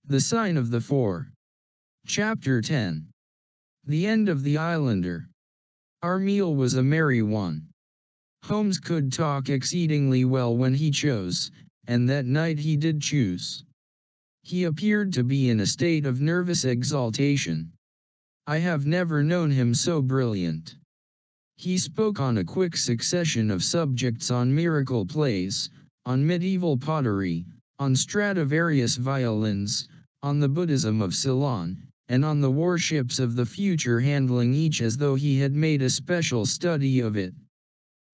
The Sign of the Four. Chapter 10. The End of the Islander. Our meal was a merry one. Holmes could talk exceedingly well when he chose, and that night he did choose. He appeared to be in a state of nervous exaltation. I have never known him so brilliant. He spoke on a quick succession of subjects: on miracle plays, on medieval pottery, on Stradivarius violins, on the Buddhism of Ceylon, and on the warships of the future, handling each as though he had made a special study of it.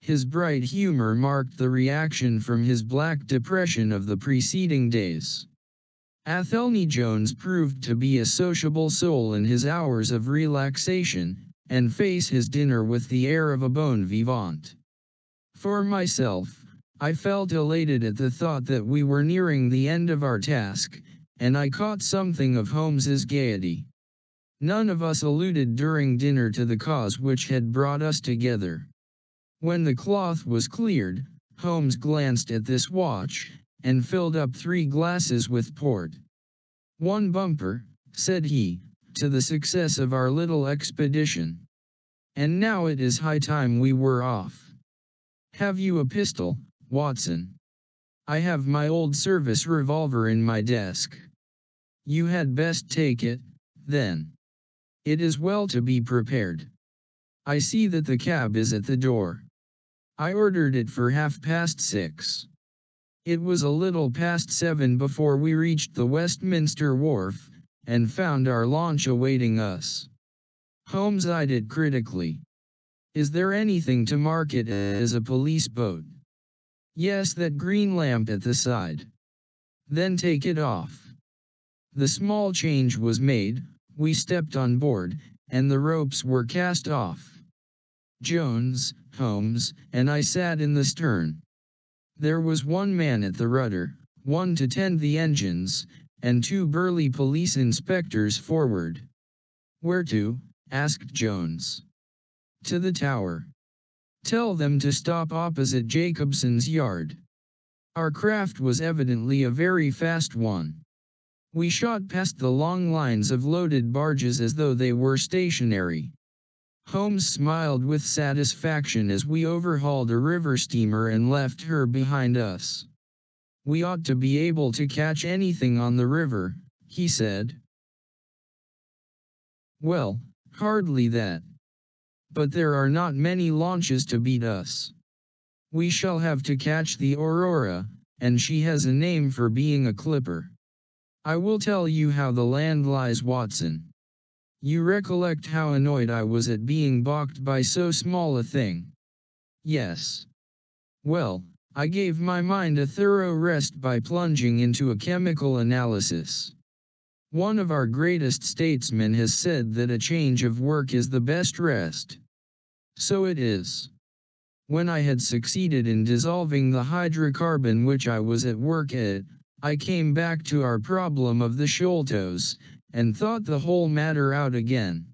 His bright humor marked the reaction from his black depression of the preceding days. Athelney Jones proved to be a sociable soul in his hours of relaxation, and faced his dinner with the air of a bon vivant. For myself, I felt elated at the thought that we were nearing the end of our task, and I caught something of Holmes's gaiety. None of us alluded during dinner to the cause which had brought us together. When the cloth was cleared, Holmes glanced at this watch, and filled up 3 glasses with port. "One bumper," said he, "to the success of our little expedition. And now it is high time we were off. Have you a pistol, Watson? I have my old service revolver in my desk." "You had best take it, then. It is well to be prepared. I see that the cab is at the door. I ordered it for 6:30. It was a little past 7 before we reached the Westminster Wharf, and found our launch awaiting us." Holmes eyed it critically. "Is there anything to mark it as a police boat?" "Yes, that green lamp at the side." "Then take it off." The small change was made, we stepped on board, and the ropes were cast off. Jones, Holmes, and I sat in the stern. There was one man at the rudder, one to tend the engines, and 2 burly police inspectors forward. "Where to?" asked Jones. "To the Tower. Tell them to stop opposite Jacobson's yard." Our craft was evidently a very fast one. We shot past the long lines of loaded barges as though they were stationary. Holmes smiled with satisfaction as we overhauled a river steamer and left her behind us. "We ought to be able to catch anything on the river," he said. "Well, hardly that. But there are not many launches to beat us. We shall have to catch the Aurora, and she has a name for being a clipper. I will tell you how the land lies, Watson. You recollect how annoyed I was at being balked by so small a thing?" "Yes." "Well, I gave my mind a thorough rest by plunging into a chemical analysis. One of our greatest statesmen has said that a change of work is the best rest. So it is. When I had succeeded in dissolving the hydrocarbon which I was at work at, I came back to our problem of the Sholtos, and thought the whole matter out again.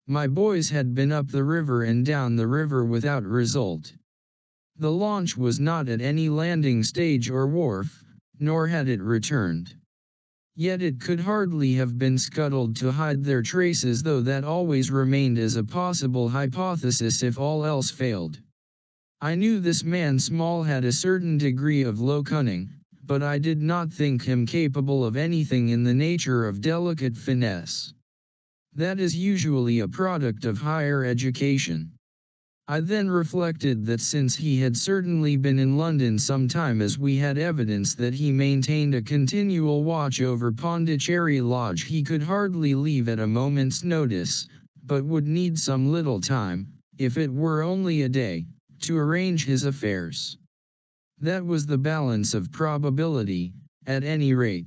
My boys had been up the river and down the river without result. The launch was not at any landing stage or wharf, nor had it returned. Yet it could hardly have been scuttled to hide their traces, though that always remained as a possible hypothesis if all else failed. I knew this man Small had a certain degree of low cunning, but I did not think him capable of anything in the nature of delicate finesse. That is usually a product of higher education. I then reflected that since he had certainly been in London some time, as we had evidence that he maintained a continual watch over Pondicherry Lodge, he could hardly leave at a moment's notice, but would need some little time, if it were only a day, to arrange his affairs. That was the balance of probability, at any rate.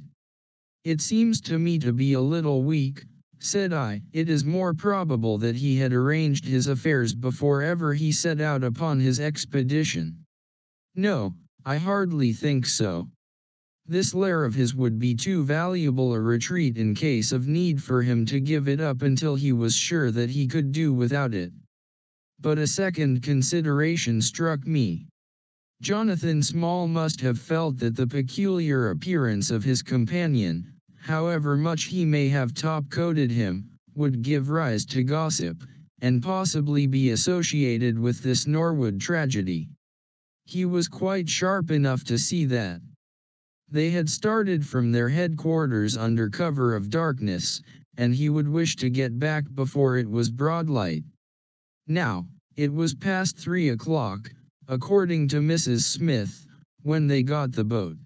"It seems to me to be a little weak," said I. "It is more probable that he had arranged his affairs before ever he set out upon his expedition." "No, I hardly think so. This lair of his would be too valuable a retreat in case of need for him to give it up until he was sure that he could do without it." But a second consideration struck me. Jonathan Small must have felt that the peculiar appearance of his companion, however much he may have top-coated him, would give rise to gossip, and possibly be associated with this Norwood tragedy. He was quite sharp enough to see that. They had started from their headquarters under cover of darkness, and he would wish to get back before it was broad light. Now, it was past 3 o'clock, according to Mrs. Smith, when they got the boat.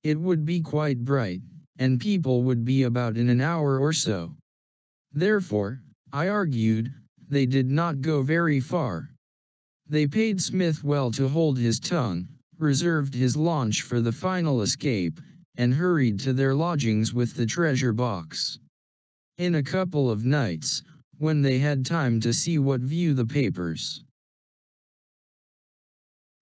It would be quite bright, and people would be about in an hour or so. Therefore, I argued, they did not go very far. They paid Smith well to hold his tongue, reserved his launch for the final escape, and hurried to their lodgings with the treasure box. In a couple of nights, when they had time to see what view the papers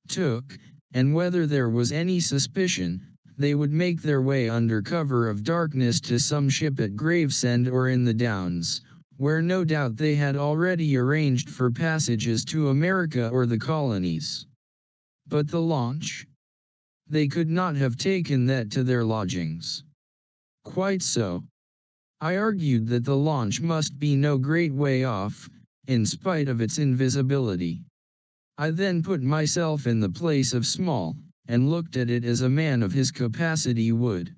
took, and whether there was any suspicion, they would make their way under cover of darkness to some ship at Gravesend or in the Downs, where no doubt they had already arranged for passages to America or the colonies. But the launch? They could not have taken that to their lodgings. Quite so. I argued that the launch must be no great way off, in spite of its invisibility. I then put myself in the place of Small, and looked at it as a man of his capacity would.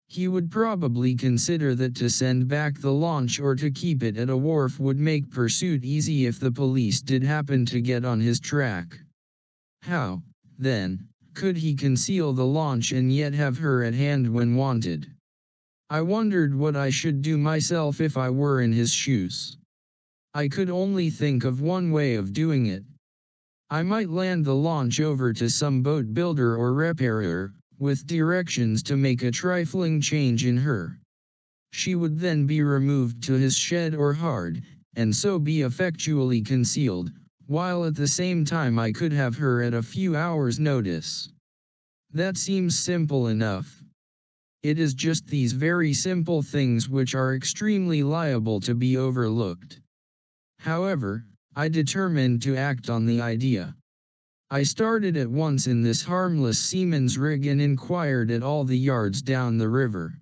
He would probably consider that to send back the launch or to keep it at a wharf would make pursuit easy if the police did happen to get on his track. How, then, could he conceal the launch and yet have her at hand when wanted? I wondered what I should do myself if I were in his shoes. I could only think of one way of doing it. I might land the launch over to some boat builder or repairer, with directions to make a trifling change in her. She would then be removed to his shed or hard, and so be effectually concealed, while at the same time I could have her at a few hours' notice. That seems simple enough. It is just these very simple things which are extremely liable to be overlooked. However, I determined to act on the idea. I started at once in this harmless seaman's rig and inquired at all the yards down the river.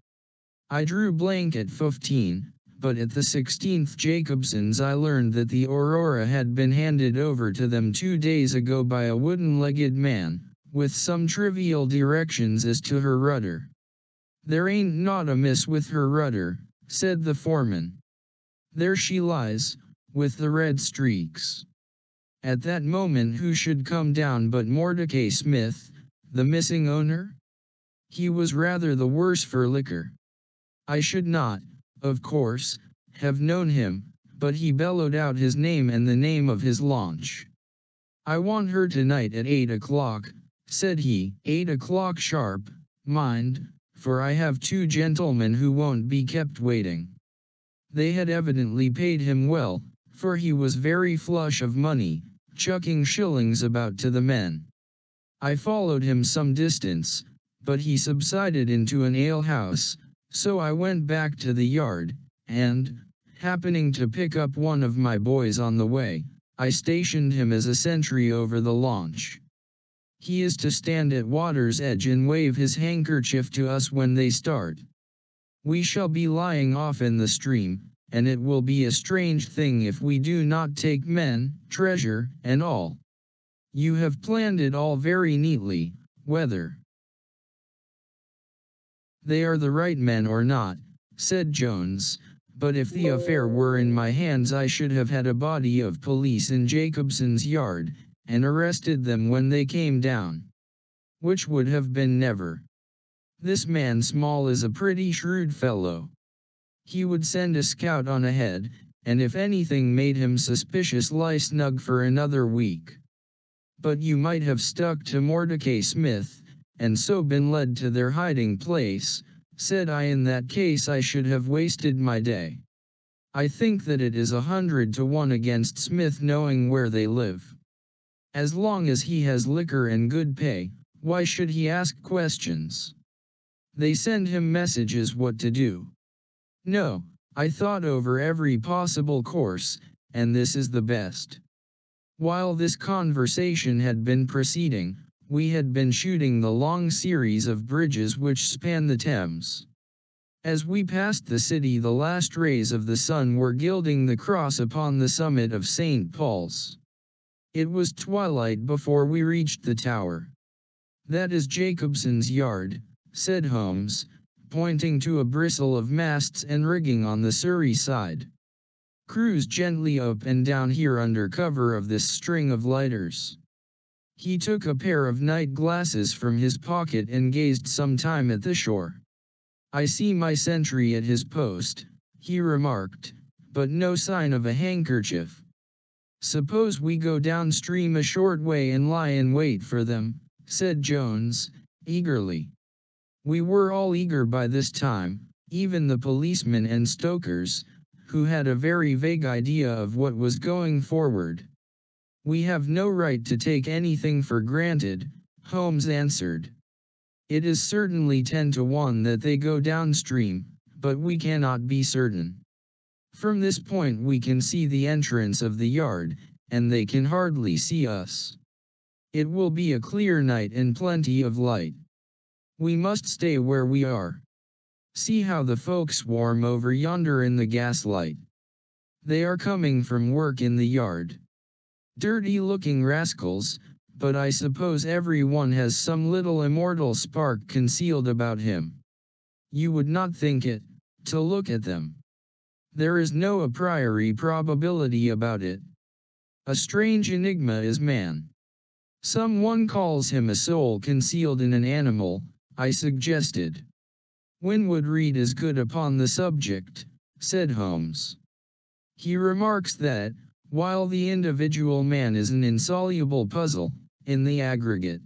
I drew blank at 15, but at the 16th Jacobson's I learned that the Aurora had been handed over to them 2 days ago by a wooden-legged man, with some trivial directions as to her rudder. "There ain't naught amiss with her rudder," said the foreman. "There she lies, with the red streaks." At that moment who should come down but Mordecai Smith, the missing owner? He was rather the worse for liquor. I should not, of course, have known him, but he bellowed out his name and the name of his launch. "I want her tonight at 8 o'clock, said he. 8 o'clock sharp, mind, for I have 2 gentlemen who won't be kept waiting. They had evidently paid him well, for he was very flush of money, chucking shillings about to the men. I followed him some distance, but he subsided into an alehouse, so I went back to the yard, and, happening to pick up one of my boys on the way, I stationed him as a sentry over the launch. He is to stand at water's edge and wave his handkerchief to us when they start. We shall be lying off in the stream, and it will be a strange thing if we do not take men, treasure, and all. You have planned it all very neatly, whether they are the right men or not," said Jones, "but if the affair were in my hands I should have had a body of police in Jacobson's yard, and arrested them when they came down. Which would have been never. This man Small is a pretty shrewd fellow. He would send a scout on ahead, and if anything made him suspicious lie snug for another week. But you might have stuck to Mordecai Smith, and so been led to their hiding place," said I. "In that case I should have wasted my day. I think that it is 100 to 1 against Smith knowing where they live. As long as he has liquor and good pay, why should he ask questions? They send him messages what to do. No, I thought over every possible course, and this is the best." While this conversation had been proceeding, we had been shooting the long series of bridges which span the Thames. As we passed the city, the last rays of the sun were gilding the cross upon the summit of St. Paul's. It was twilight before we reached the tower. "That is Jacobson's yard," said Holmes, pointing to a bristle of masts and rigging on the Surrey side. "Cruise gently up and down here under cover of this string of lighters." He took a pair of night glasses from his pocket and gazed some time at the shore. "I see my sentry at his post," he remarked, "but no sign of a handkerchief. Suppose we go downstream a short way and lie in wait for them," said Jones, eagerly. We were all eager by this time, even the policemen and stokers, who had a very vague idea of what was going forward. "We have no right to take anything for granted," Holmes answered. "It is certainly 10 to 1 that they go downstream, but we cannot be certain. From this point we can see the entrance of the yard, and they can hardly see us. It will be a clear night and plenty of light. We must stay where we are. See how the folks swarm over yonder in the gaslight. They are coming from work in the yard. Dirty-looking rascals, but I suppose every one has some little immortal spark concealed about him. You would not think it, to look at them. There is no a priori probability about it. A strange enigma is man. Someone calls him a soul concealed in an animal," I suggested. "Winwood Reade is good upon the subject," said Holmes. "He remarks that, while the individual man is an insoluble puzzle, in the aggregate,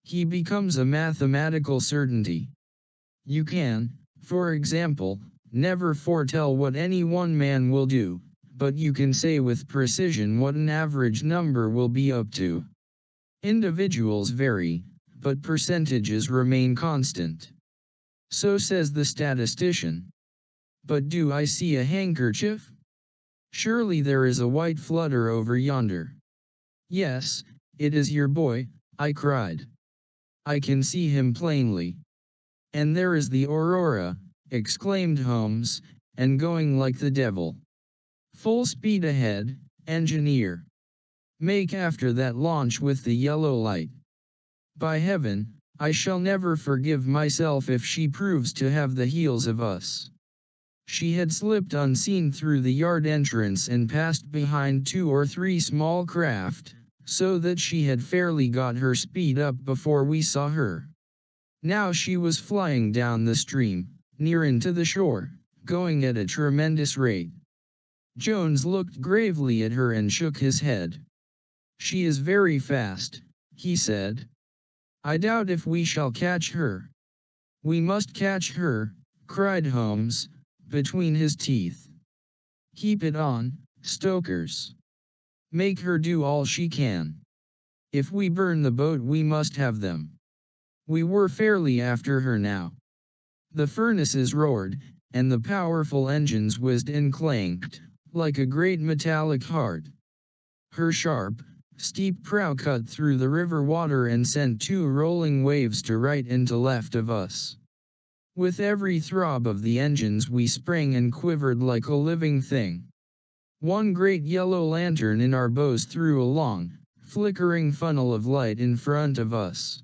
he becomes a mathematical certainty. You can, for example, never foretell what any one man will do, but you can say with precision what an average number will be up to. Individuals vary, but percentages remain constant. So says the statistician. But do I see a handkerchief? Surely there is a white flutter over yonder." "Yes, it is your boy," I cried. "I can see him plainly." "And there is the Aurora," exclaimed Holmes, "and going like the devil. Full speed ahead, engineer. Make after that launch with the yellow light. By heaven, I shall never forgive myself if she proves to have the heels of us." She had slipped unseen through the yard entrance and passed behind 2 or 3 small craft, so that she had fairly got her speed up before we saw her. Now she was flying down the stream, near into the shore, going at a tremendous rate. Jones looked gravely at her and shook his head. "She is very fast," he said. "I doubt if we shall catch her." "We must catch her," cried Holmes, between his teeth. "Keep it on, stokers. Make her do all she can. If we burn the boat we must have them." We were fairly after her now. The furnaces roared, and the powerful engines whizzed and clanked, like a great metallic heart. Her sharp, steep prow cut through the river water and sent 2 rolling waves to right and to left of us. With every throb of the engines we sprang and quivered like a living thing. One great yellow lantern in our bows threw a long, flickering funnel of light in front of us.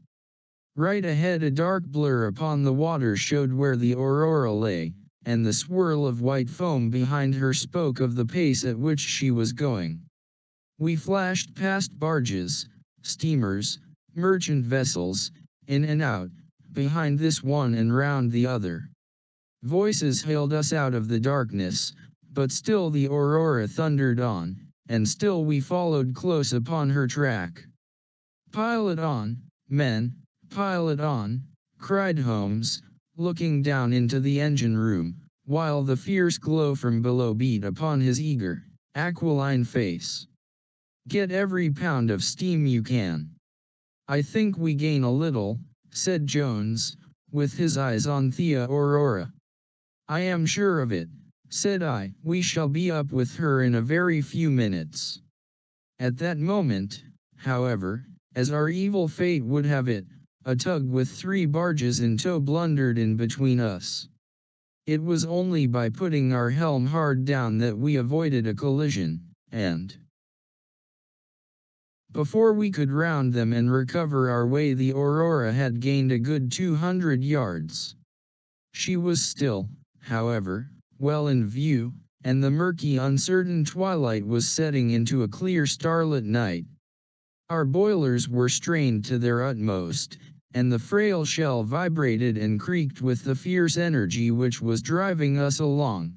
Right ahead a dark blur upon the water showed where the Aurora lay, and the swirl of white foam behind her spoke of the pace at which she was going. We flashed past barges, steamers, merchant vessels, in and out, behind this one and round the other. Voices hailed us out of the darkness, but still the Aurora thundered on, and still we followed close upon her track. "Pile it on, men, pile it on," cried Holmes, looking down into the engine room, while the fierce glow from below beat upon his eager, aquiline face. "Get every pound of steam you can." "I think we gain a little," said Jones, with his eyes on the Aurora. "I am sure of it," said I. "We shall be up with her in a very few minutes." At that moment, however, as our evil fate would have it, A tug with 3 barges in tow blundered in between us. It was only by putting our helm hard down that we avoided a collision, and before we could round them and recover our way, the Aurora had gained a good 200 yards. She was still, however, well in view, and the murky, uncertain twilight was setting into a clear starlit night. Our boilers were strained to their utmost, and the frail shell vibrated and creaked with the fierce energy which was driving us along.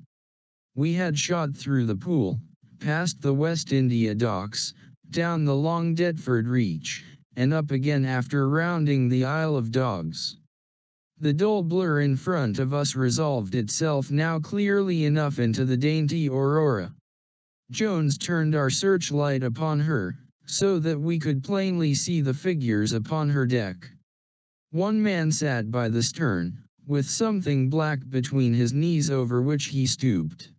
We had shot through the Pool, past the West India Docks, down the long Deptford Reach, and up again after rounding the Isle of Dogs. The dull blur in front of us resolved itself now clearly enough into the dainty Aurora. Jones turned our searchlight upon her, so that we could plainly see the figures upon her deck. One man sat by the stern, with something black between his knees over which he stooped.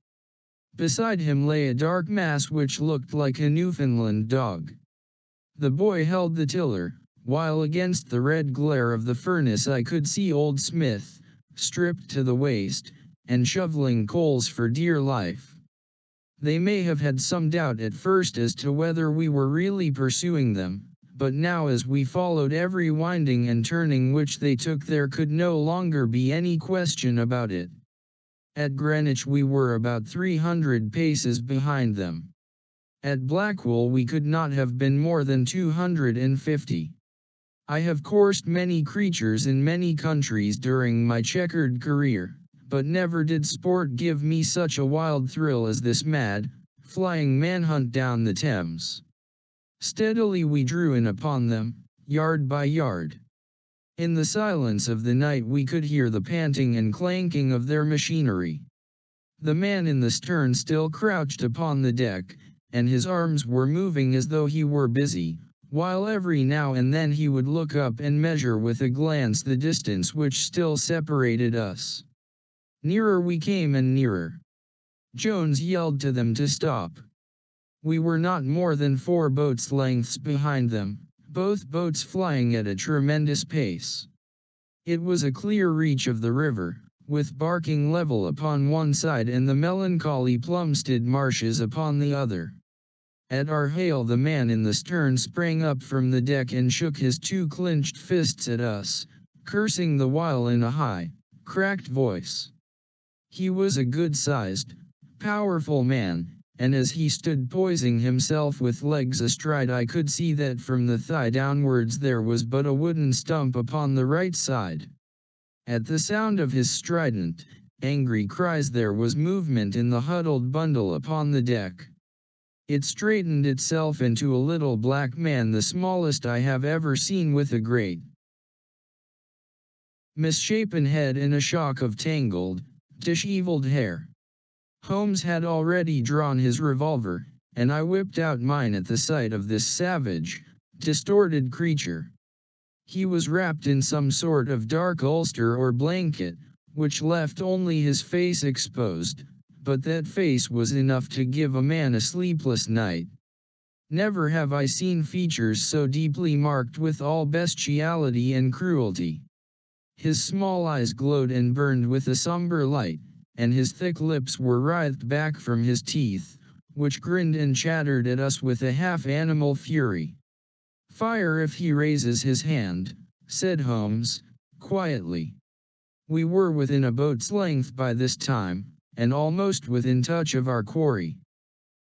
Beside him lay a dark mass which looked like a Newfoundland dog. The boy held the tiller, while against the red glare of the furnace I could see old Smith, stripped to the waist, and shoveling coals for dear life. They may have had some doubt at first as to whether we were really pursuing them, but now as we followed every winding and turning which they took there could no longer be any question about it. At Greenwich we were about 300 paces behind them. At Blackwall we could not have been more than 250. I have coursed many creatures in many countries during my checkered career, but never did sport give me such a wild thrill as this mad, flying manhunt down the Thames. Steadily we drew in upon them, yard by yard. In the silence of the night we could hear the panting and clanking of their machinery. The man in the stern still crouched upon the deck, and his arms were moving as though he were busy, while every now and then he would look up and measure with a glance the distance which still separated us. Nearer we came and nearer. Jones yelled to them to stop. We were not more than 4 boats' lengths behind them, both boats flying at a tremendous pace. It was a clear reach of the river, with Barking Level upon one side and the melancholy Plumstead marshes upon the other. At our hail the man in the stern sprang up from the deck and shook his 2 clenched fists at us, cursing the while in a high, cracked voice. He was a good-sized, powerful man, and as he stood poising himself with legs astride I could see that from the thigh downwards there was but a wooden stump upon the right side. At the sound of his strident, angry cries there was movement in the huddled bundle upon the deck. It straightened itself into a little black man, the smallest I have ever seen, with a great misshapen head and a shock of tangled, dishevelled hair. Holmes had already drawn his revolver, and I whipped out mine at the sight of this savage, distorted creature. He was wrapped in some sort of dark ulster or blanket, which left only his face exposed, but that face was enough to give a man a sleepless night. Never have I seen features so deeply marked with all bestiality and cruelty. His small eyes glowed and burned with a somber light, and his thick lips were writhed back from his teeth, which grinned and chattered at us with a half-animal fury. "Fire if he raises his hand," said Holmes, quietly. We were within a boat's length by this time, and almost within touch of our quarry.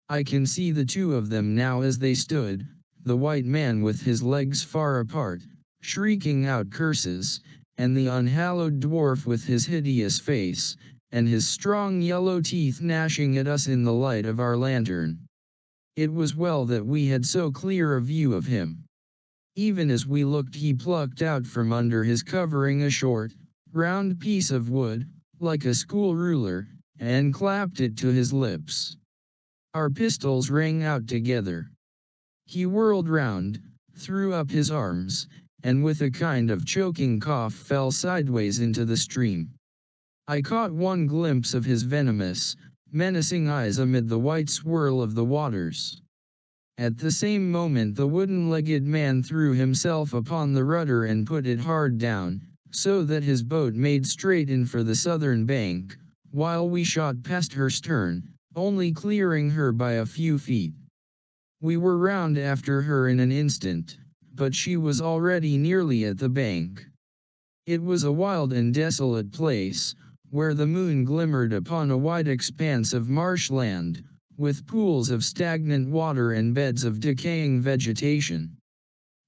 I can see the 2 of them now as they stood, the white man with his legs far apart, shrieking out curses, and the unhallowed dwarf with his hideous face, and his strong yellow teeth gnashing at us in the light of our lantern. It was well that we had so clear a view of him. Even as we looked he plucked out from under his covering a short, round piece of wood, like a school ruler, and clapped it to his lips. Our pistols rang out together. He whirled round, threw up his arms, and with a kind of choking cough fell sideways into the stream. I caught one glimpse of his venomous, menacing eyes amid the white swirl of the waters. At the same moment the wooden-legged man threw himself upon the rudder and put it hard down, so that his boat made straight in for the southern bank, while we shot past her stern, only clearing her by a few feet. We were round after her in an instant, but she was already nearly at the bank. It was a wild and desolate place, where the moon glimmered upon a wide expanse of marshland, with pools of stagnant water and beds of decaying vegetation.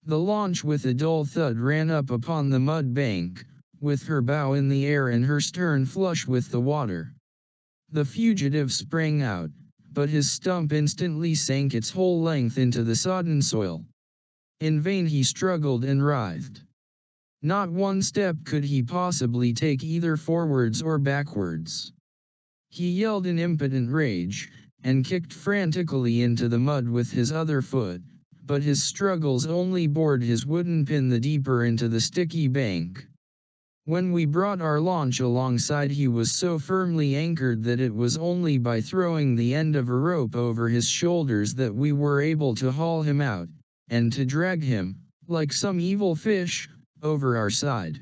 The launch with a dull thud ran up upon the mud bank, with her bow in the air and her stern flush with the water. The fugitive sprang out, but his stump instantly sank its whole length into the sodden soil. In vain he struggled and writhed. Not one step could he possibly take either forwards or backwards. He yelled in impotent rage, and kicked frantically into the mud with his other foot, but his struggles only bored his wooden pin the deeper into the sticky bank. When we brought our launch alongside he was so firmly anchored that it was only by throwing the end of a rope over his shoulders that we were able to haul him out, and to drag him, like some evil fish, over our side.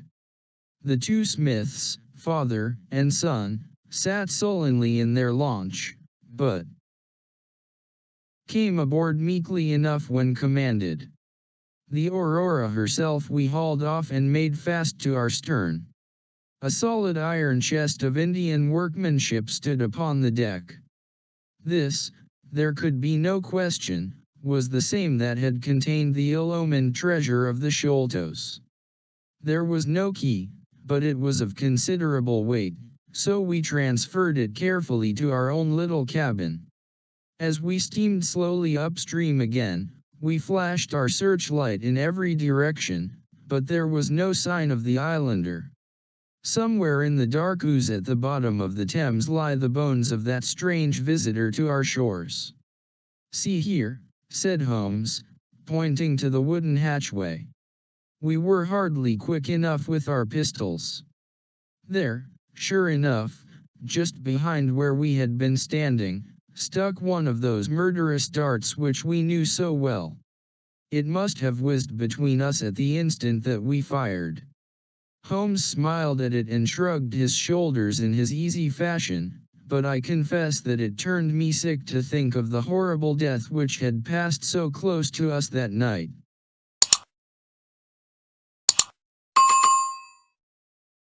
The two smiths, father and son, sat sullenly in their launch, but came aboard meekly enough when commanded. The Aurora herself we hauled off and made fast to our stern. A solid iron chest of Indian workmanship stood upon the deck. This, there could be no question, was the same that had contained the ill-omened treasure of the Sholtos. There was no key, but it was of considerable weight, so we transferred it carefully to our own little cabin. As we steamed slowly upstream again, we flashed our searchlight in every direction, but there was no sign of the islander. Somewhere in the dark ooze at the bottom of the Thames lie the bones of that strange visitor to our shores. "See here," said Holmes, pointing to the wooden hatchway. We were hardly quick enough with our pistols. There, sure enough, just behind where we had been standing, stuck one of those murderous darts which we knew so well. It must have whizzed between us at the instant that we fired. Holmes smiled at it and shrugged his shoulders in his easy fashion, but I confess that it turned me sick to think of the horrible death which had passed so close to us that night.